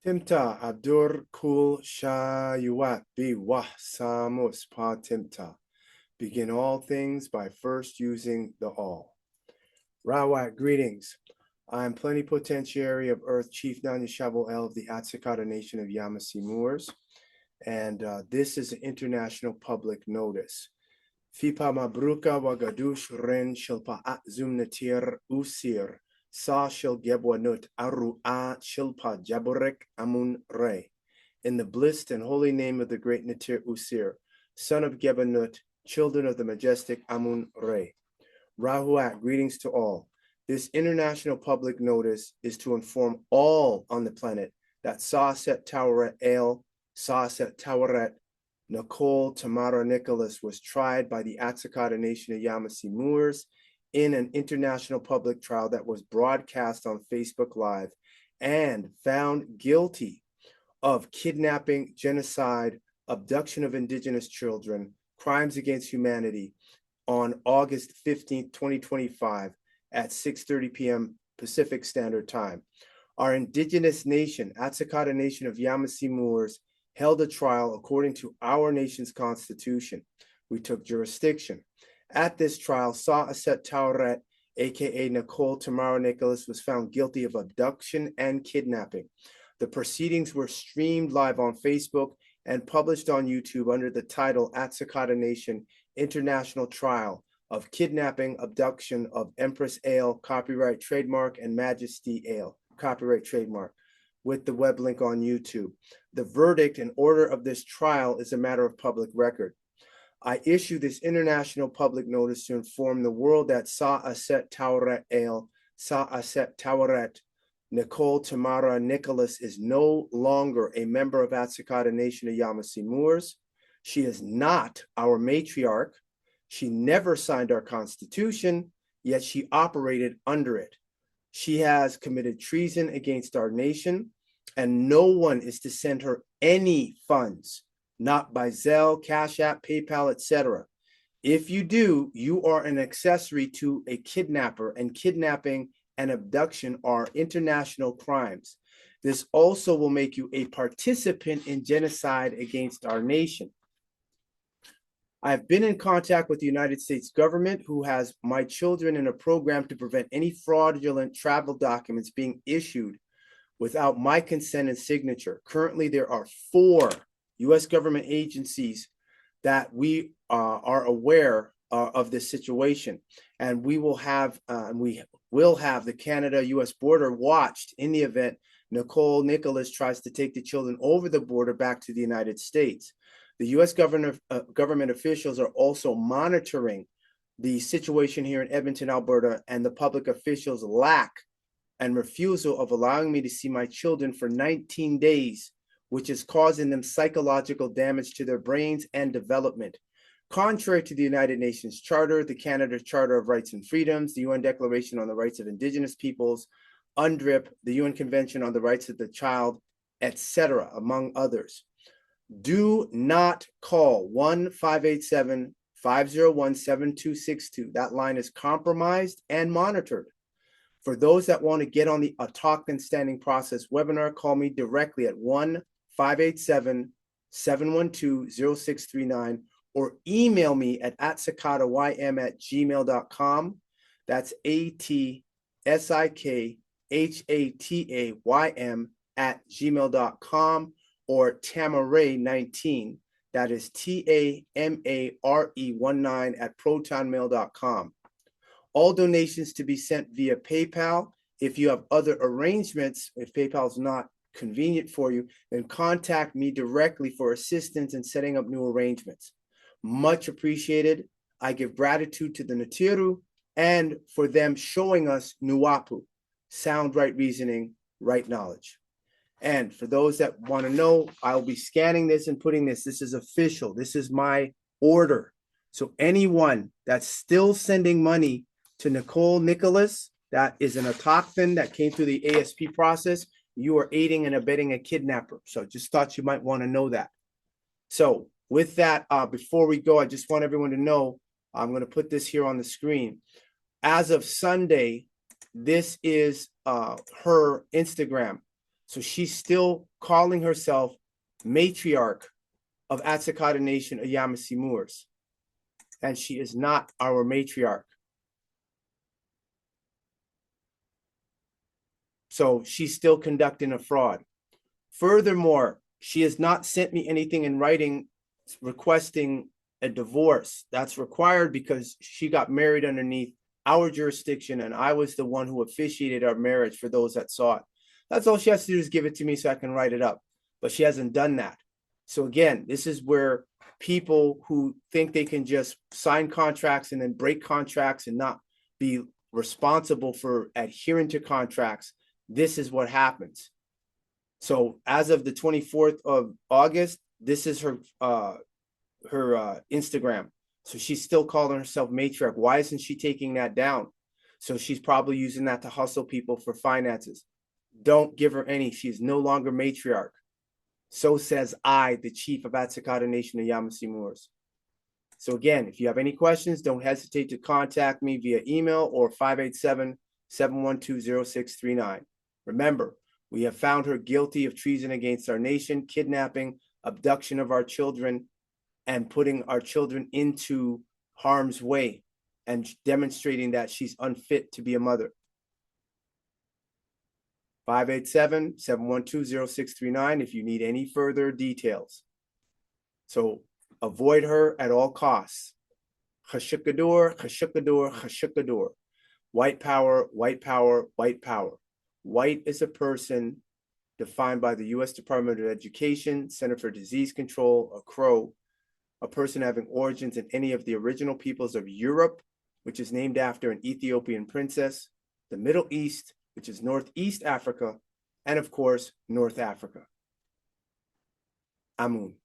Timta Abdur Kul Shayuat Bi Wah Samus Pa Timta. Begin all things by first using the all. Rawat, greetings. I am Plenipotentiary of Earth, Chief Nanya Shaabu Eil of the At-sik-hata Nation of Yamassee-Moors, and this is an international public notice. Fipa Mabruka Wagadush Ren Shilpa Atzum Natir Usir Sa Shil Gebwanut Arua Shilpa Jaborek Amun Re. In the blessed and holy name of the great Natir Usir, son of Gebanut, children of the majestic Amun Re. Rahuat, greetings to all. This international public notice is to inform all on the planet that Auset Tauwiret Eil, Auset Tauwiret Nicole Tamara Nicholas was tried by the At-sik-hata Nation of Yamassee-Moors in an international public trial that was broadcast on Facebook Live and found guilty of kidnapping, genocide, abduction of indigenous children, crimes against humanity on August 15th, 2025 at 6:30 p.m. Pacific Standard Time. Our indigenous nation, At-sik-hata Nation of Yamassee-Moors, held a trial according to our nation's constitution. We took jurisdiction. At this trial, Auset Tauwiret, aka Nicole Tamara Nicholas, was found guilty of abduction and kidnapping. The proceedings were streamed live on Facebook and published on YouTube under the title At-sik-hata Nation International Trial of Kidnapping, Abduction of Empress Eil, copyright trademark, and Majesty Eil, copyright trademark, with the web link on YouTube. The verdict and order of this trial is a matter of public record. I issue this international public notice to inform the world that Auset Tauwiret Eil, Auset Tauwiret Nicole Tamara Nicholas is no longer a member of At-sik-hata Nation of Yamassee-Moors. She is not our matriarch. She never signed our constitution, yet she operated under it. She has committed treason against our nation, and no one is to send her any funds, not by Zelle, Cash App, PayPal, etc. If you do, you are an accessory to a kidnapper, and kidnapping and abduction are international crimes. This also will make you a participant in genocide against our nation. I've been in contact with the United States government, who has my children in a program to prevent any fraudulent travel documents being issued without my consent and signature. Currently, there are 4 U.S. government agencies that we are aware of this situation, and we will have the Canada-U.S. border watched in the event Nicole Nicholas tries to take the children over the border back to the United States. The U.S. government officials are also monitoring the situation here in Edmonton, Alberta, and the public officials' lack and refusal of allowing me to see my children for 19 days, which is causing them psychological damage to their brains and development. Contrary to the United Nations Charter, the Canada Charter of Rights and Freedoms, the UN Declaration on the Rights of Indigenous Peoples, UNDRIP, the UN Convention on the Rights of the Child, etc., among others. Do not call 1-587-501-7262. That line is compromised and monitored. For those that want to get on the Autochthon Standing Process webinar, call me directly at 1-587-712-0639 or email me at atsikhatawym@gmail.com. That's ATSIKHATAYM@gmail.com. or Tamare19, that is TAMARE19 at protonmail.com. All donations to be sent via PayPal. If you have other arrangements, if PayPal is not convenient for you, then contact me directly for assistance in setting up new arrangements. Much appreciated. I give gratitude to the Natiru and for them showing us Nuapu, sound right reasoning, right knowledge. And for those that want to know, I'll be scanning this and putting this. This is official. This is my order. So anyone that's still sending money to Nicole Nicholas, that is an autochthon that came through the ASP process, you are aiding and abetting a kidnapper. So just thought you might want to know that. So with that, before we go, I just want everyone to know, I'm going to put this here on the screen. As of Sunday, this is her Instagram. So she's still calling herself Matriarch of At-sik-hata Nation of Yamassee-Moors. And she is not our matriarch. So she's still conducting a fraud. Furthermore, she has not sent me anything in writing requesting a divorce. That's required because she got married underneath our jurisdiction, and I was the one who officiated our marriage for those that saw it. That's all she has to do is give it to me so I can write it up. But she hasn't done that. So again, this is where people who think they can just sign contracts and then break contracts and not be responsible for adhering to contracts, this is what happens. So as of the 24th of August, this is her Instagram. So she's still calling herself Matriarch. Why isn't she taking that down? So she's probably using that to hustle people for finances. Don't give her any. She is no longer Matriarch. So says I, the chief of At-sik-hata Nation of Yamassee-Moors. So again, if you have any questions, don't hesitate to contact me via email or 587-712-0639. Remember, we have found her guilty of treason against our nation, kidnapping, abduction of our children, and putting our children into harm's way and demonstrating that she's unfit to be a mother. 587-712-0639 if you need any further details. So avoid her at all costs. Khashukador, khashukador, khashukador. White power, white power, white power. White is a person defined by the U.S. Department of Education, Center for Disease Control, a crow, a person having origins in any of the original peoples of Europe, which is named after an Ethiopian princess, the Middle East, which is Northeast Africa, and of course, North Africa. Amun.